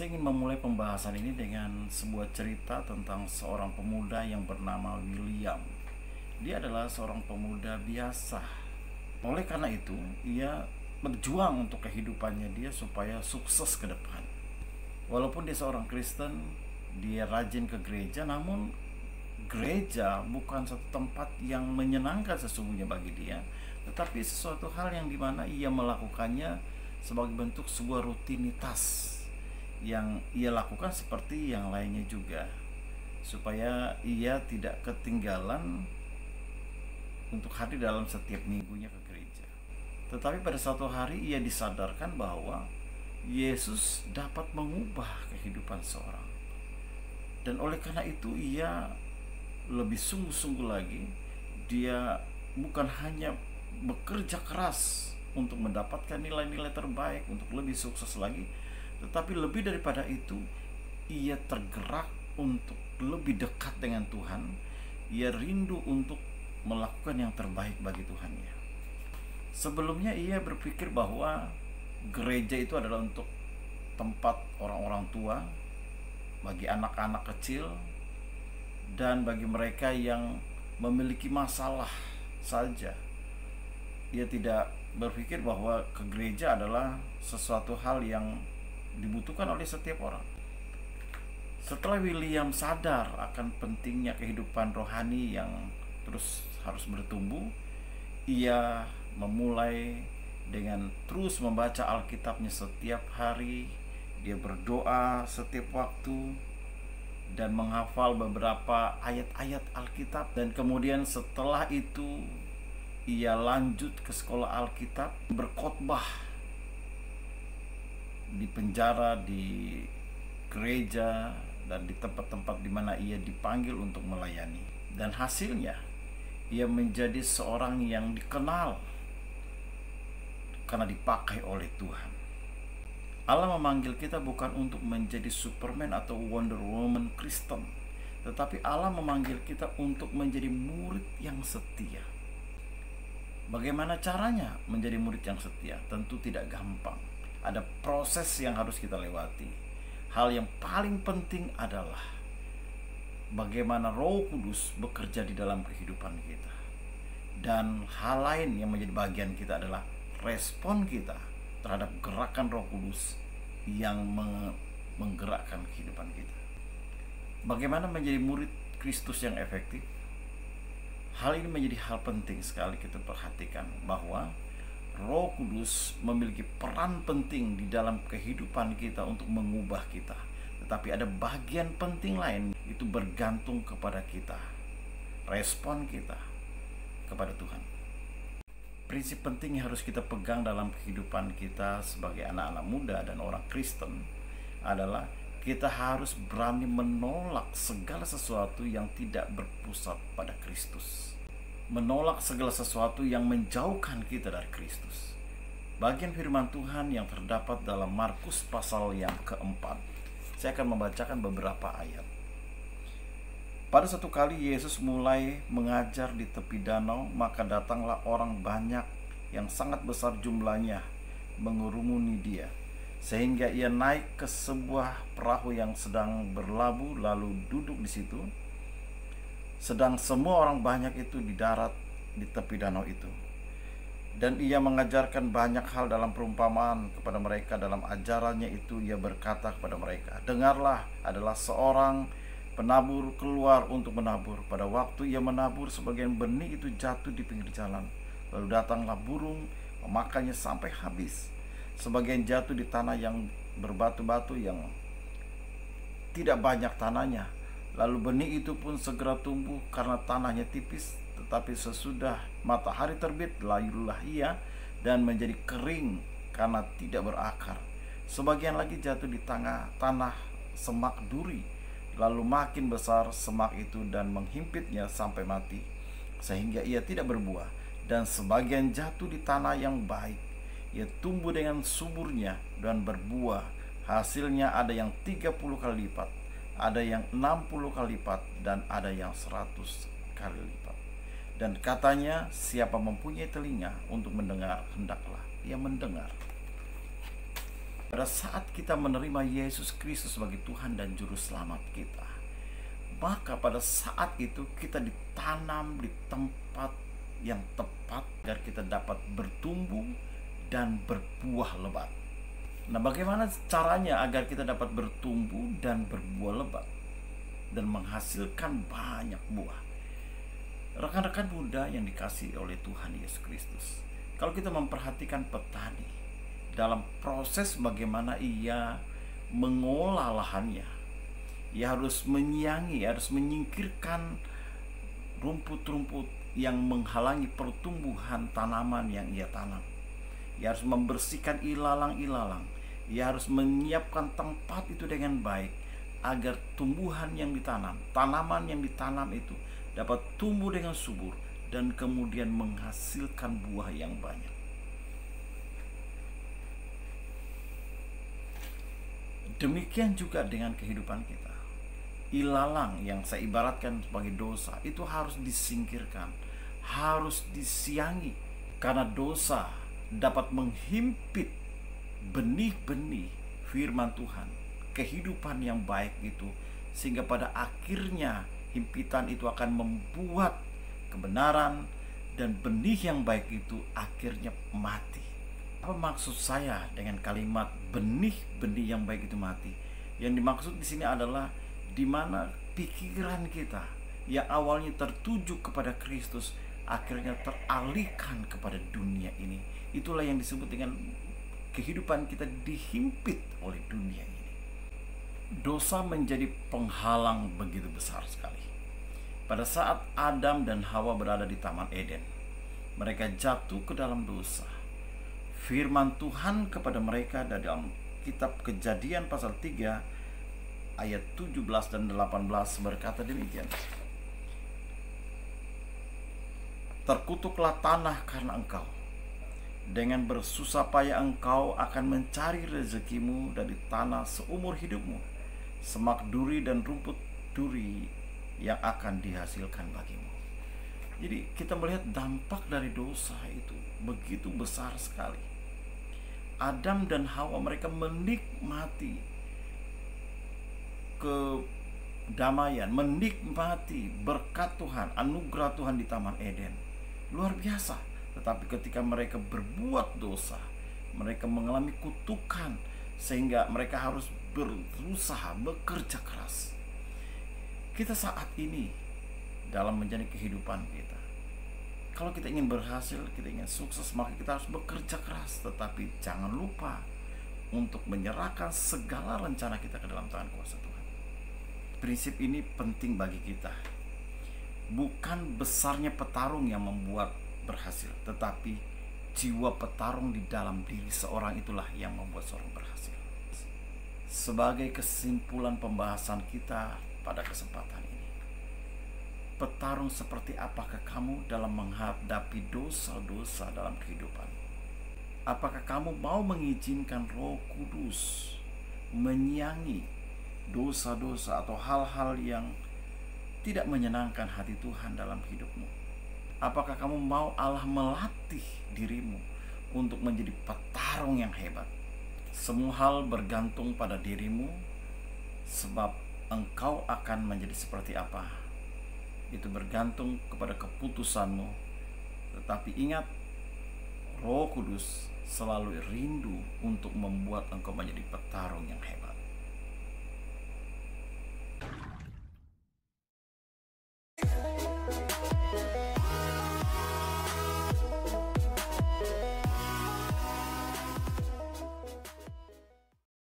Saya ingin memulai pembahasan ini dengan sebuah cerita tentang seorang pemuda yang bernama William. Dia adalah seorang pemuda biasa. Oleh karena itu, ia berjuang untuk kehidupannya dia supaya sukses ke depan. Walaupun dia seorang Kristen, dia rajin ke gereja, namun gereja bukan satu tempat yang menyenangkan sesungguhnya bagi dia, tetapi sesuatu hal yang dimana ia melakukannya sebagai bentuk sebuah rutinitas yang ia lakukan seperti yang lainnya juga, supaya ia tidak ketinggalan untuk hadir dalam setiap minggunya ke gereja. Tetapi pada suatu hari ia disadarkan bahwa Yesus dapat mengubah kehidupan seorang. Dan oleh karena itu ia lebih sungguh-sungguh lagi. Dia bukan hanya bekerja keras untuk mendapatkan nilai-nilai terbaik, untuk lebih sukses lagi, tetapi lebih daripada itu, ia tergerak untuk lebih dekat dengan Tuhan. Ia rindu untuk melakukan yang terbaik bagi Tuhannya. Sebelumnya ia berpikir bahwa gereja itu adalah untuk tempat orang-orang tua, bagi anak-anak kecil, dan bagi mereka yang memiliki masalah saja. Ia tidak berpikir bahwa ke gereja adalah sesuatu hal yang dibutuhkan oleh setiap orang. Setelah William sadar akan pentingnya kehidupan rohani yang terus harus bertumbuh, ia memulai dengan terus membaca Alkitabnya setiap hari. Dia berdoa setiap waktu dan menghafal beberapa ayat-ayat Alkitab. Dan kemudian setelah itu ia lanjut ke sekolah Alkitab, berkhotbah di penjara, di gereja, dan di tempat-tempat di mana ia dipanggil untuk melayani. Dan hasilnya ia menjadi seorang yang dikenal karena dipakai oleh Tuhan. Allah memanggil kita bukan untuk menjadi Superman atau Wonder Woman Kristen, tetapi Allah memanggil kita untuk menjadi murid yang setia. Bagaimana caranya menjadi murid yang setia? Tentu tidak gampang. Ada proses yang harus kita lewati. Hal yang paling penting adalah bagaimana Roh Kudus bekerja di dalam kehidupan kita. Dan hal lain yang menjadi bagian kita adalah respon kita terhadap gerakan Roh Kudus yang menggerakkan kehidupan kita. Bagaimana menjadi murid Kristus yang efektif? Hal ini menjadi hal penting sekali kita perhatikan, bahwa Roh Kudus memiliki peran penting di dalam kehidupan kita untuk mengubah kita. Tetapi ada bagian penting lain, itu bergantung kepada kita, respon kita kepada Tuhan. Prinsip penting yang harus kita pegang dalam kehidupan kita sebagai anak-anak muda dan orang Kristen adalah kita harus berani menolak segala sesuatu yang tidak berpusat pada Kristus. Menolak segala sesuatu yang menjauhkan kita dari Kristus. Bagian firman Tuhan yang terdapat dalam Markus pasal yang keempat. Saya akan membacakan beberapa ayat. Pada satu kali Yesus mulai mengajar di tepi danau, maka datanglah orang banyak yang sangat besar jumlahnya mengurumuni dia, sehingga ia naik ke sebuah perahu yang sedang berlabuh lalu duduk di situ. Sedang semua orang banyak itu di darat di tepi danau itu. Dan ia mengajarkan banyak hal dalam perumpamaan kepada mereka. Dalam ajarannya itu ia berkata kepada mereka, dengarlah, adalah seorang penabur keluar untuk menabur. Pada waktu ia menabur, sebagian benih itu jatuh di pinggir jalan. Lalu datanglah burung memakannya sampai habis. Sebagian jatuh di tanah yang berbatu-batu yang tidak banyak tanahnya. Lalu benih itu pun segera tumbuh karena tanahnya tipis. Tetapi sesudah matahari terbit, layulah ia dan menjadi kering karena tidak berakar. Sebagian lagi jatuh di tanah semak duri. Lalu makin besar semak itu dan menghimpitnya sampai mati, sehingga ia tidak berbuah. Dan sebagian jatuh di tanah yang baik. Ia tumbuh dengan suburnya dan berbuah. Hasilnya ada yang 30 kali lipat, ada yang 60 kali lipat, dan ada yang 100 kali lipat. Dan katanya, siapa mempunyai telinga untuk mendengar, hendaklah ia mendengar. Pada saat kita menerima Yesus Kristus sebagai Tuhan dan Juru Selamat kita, maka pada saat itu kita ditanam di tempat yang tepat agar kita dapat bertumbuh dan berbuah lebat. Nah, bagaimana caranya agar kita dapat bertumbuh dan berbuah lebat dan menghasilkan banyak buah? Rekan-rekan muda yang dikasihi oleh Tuhan Yesus Kristus, kalau kita memperhatikan petani dalam proses bagaimana ia mengolah lahannya, ia harus menyiangi, harus menyingkirkan rumput-rumput yang menghalangi pertumbuhan tanaman yang ia tanam. Ia harus membersihkan ilalang-ilalang. Ia harus menyiapkan tempat itu dengan baik agar tumbuhan yang ditanam, tanaman yang ditanam itu dapat tumbuh dengan subur dan kemudian menghasilkan buah yang banyak. Demikian juga dengan kehidupan kita. Ilalang yang saya ibaratkan sebagai dosa itu harus disingkirkan, harus disiangi, karena dosa dapat menghimpit benih-benih firman Tuhan, kehidupan yang baik itu, sehingga pada akhirnya himpitan itu akan membuat kebenaran dan benih yang baik itu akhirnya mati. Apa maksud saya dengan kalimat benih-benih yang baik itu mati? Yang dimaksud di sini adalah di mana pikiran kita yang awalnya tertuju kepada Kristus akhirnya teralihkan kepada dunia ini. Itulah yang disebut dengan kehidupan kita dihimpit oleh dunia ini. Dosa menjadi penghalang begitu besar sekali. Pada saat Adam dan Hawa berada di Taman Eden, mereka jatuh ke dalam dosa. Firman Tuhan kepada mereka dari dalam kitab Kejadian pasal 3 ayat 17 dan 18 berkata demikian. Terkutuklah tanah karena engkau. Dengan bersusah payah engkau akan mencari rezekimu dari tanah seumur hidupmu. Semak duri dan rumput duri yang akan dihasilkan bagimu. Jadi kita melihat dampak dari dosa itu begitu besar sekali. Adam dan Hawa mereka menikmati kedamaian, menikmati berkat Tuhan, anugerah Tuhan di Taman Eden. Luar biasa. Tetapi ketika mereka berbuat dosa, mereka mengalami kutukan sehingga mereka harus berusaha, bekerja keras. Kita saat ini dalam menjalani kehidupan kita, kalau kita ingin berhasil, kita ingin sukses, maka kita harus bekerja keras. Tetapi jangan lupa untuk menyerahkan segala rencana kita ke dalam tangan kuasa Tuhan. Prinsip ini penting bagi kita. Bukan besarnya petarung yang membuat berhasil, tetapi jiwa petarung di dalam diri seorang itulah yang membuat seorang berhasil. Sebagai kesimpulan pembahasan kita pada kesempatan ini, petarung seperti apakah kamu dalam menghadapi dosa-dosa dalam kehidupan? Apakah kamu mau mengizinkan Roh Kudus menyiangi dosa-dosa atau hal-hal yang tidak menyenangkan hati Tuhan dalam hidupmu? Apakah kamu mau Allah melatih dirimu untuk menjadi petarung yang hebat? Semua hal bergantung pada dirimu, sebab engkau akan menjadi seperti apa itu bergantung kepada keputusanmu. Tetapi ingat, Roh Kudus selalu rindu untuk membuat engkau menjadi petarung yang hebat.